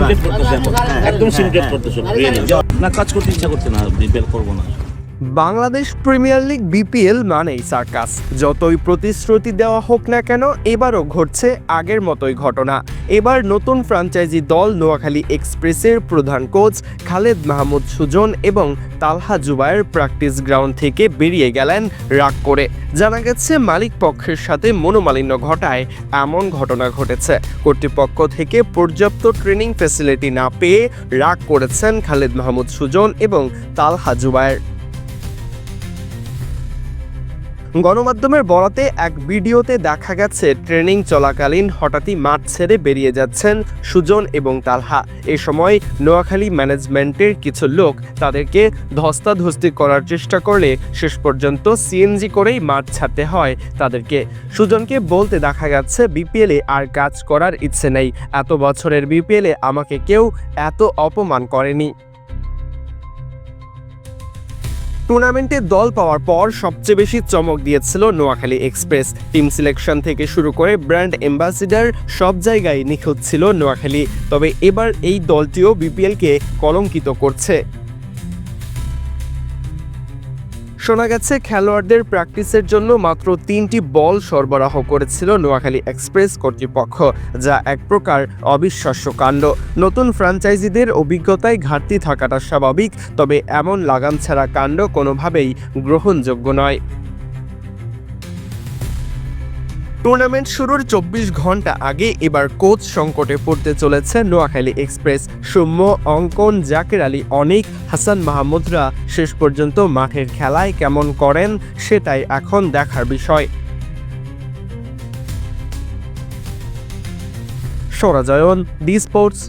Simulate করতেছে একদম simulate করতেছে না, কাজ করতে ইচ্ছা করছে না, বিপিএল করবো না। বাংলাদেশ প্রিমিয়ার লিগ বিপিএল মানেই সার্কাস। যতই প্রতিশ্রুতি দেওয়া হোক না কেন, এবারও ঘটছে আগের মতোই ঘটনা। এবার নতুন ফ্র্যাঞ্চাইজি দল নোয়াখালী এক্সপ্রেসের প্রধান কোচ খালেদ মাহমুদ সুজন এবং তালহা জুবায়ের প্র্যাকটিস গ্রাউন্ড থেকে বেরিয়ে গেলেন রাগ করে। জানা গেছে মালিক পক্ষের সাথে মনোমালিন্য ঘটায় এমন ঘটনা ঘটেছে। কর্তৃপক্ষ থেকে পর্যাপ্ত ট্রেনিং ফ্যাসিলিটি না পেয়ে রাগ করেছেন খালেদ মাহমুদ সুজন এবং তালহা জুবায়ের। গণমাধ্যমের বরাতে এক ভিডিওতে দেখা গেছে ট্রেনিং চলাকালীন হঠাৎই মাঠ ছেড়ে বেরিয়ে যাচ্ছেন সুজন এবং তালহা। এ সময় নোয়াখালী ম্যানেজমেন্টের কিছু লোক তাদেরকে ধস্তাধস্তি করার চেষ্টা করলে শেষ পর্যন্ত সিএনজি করেই মাঠ ছাড়তে হয় তাদেরকে। সুজনকে বলতে দেখা যাচ্ছে, বিপিএলে আর কাজ করার ইচ্ছে নেই, এত বছরের বিপিএলে আমাকে কেউ এত অপমান করেনি। টুর্নামেন্টে দল পাওয়ার পর সবচেয়ে বেশি চমক দিয়েছিল নোয়াখালী এক্সপ্রেস। টিম সিলেকশন থেকে শুরু করে ব্র্যান্ড অ্যাম্বাসিডার সব জায়গায় নিখুঁত ছিল নোয়াখালী। তবে এবার এই দলটিও বিপিএলকে কলঙ্কিত করছে। শোনা গেছে খেলোয়াড়দের প্র্যাকটিসের জন্য মাত্র 3টি বল সরবরাহ করেছিল নোয়াখালী এক্সপ্রেস কর্তৃপক্ষ, যা এক প্রকার অবিশ্বাস্য কাণ্ড। নতুন ফ্র্যাঞ্চাইজিদের অভিজ্ঞতায় ঘাটতি থাকাটা স্বাভাবিক, তবে এমন লাগাম ছাড়া কাণ্ড কোনোভাবেই গ্রহণযোগ্য নয়। টুর্নামেন্ট শুরুর 24 ঘন্টা আগে এবার কোচ সংকটে পড়তে চলেছে নোয়াখালী এক্সপ্রেস। সৌম্য, অঙ্কন, জাকের আলী, অনিক, হাসান মাহমুদরা শেষ পর্যন্ত মাঠের খেলায় কেমন করেন সেটাই এখন দেখার বিষয়। সরাজয়ন, ডি স্পোর্টস।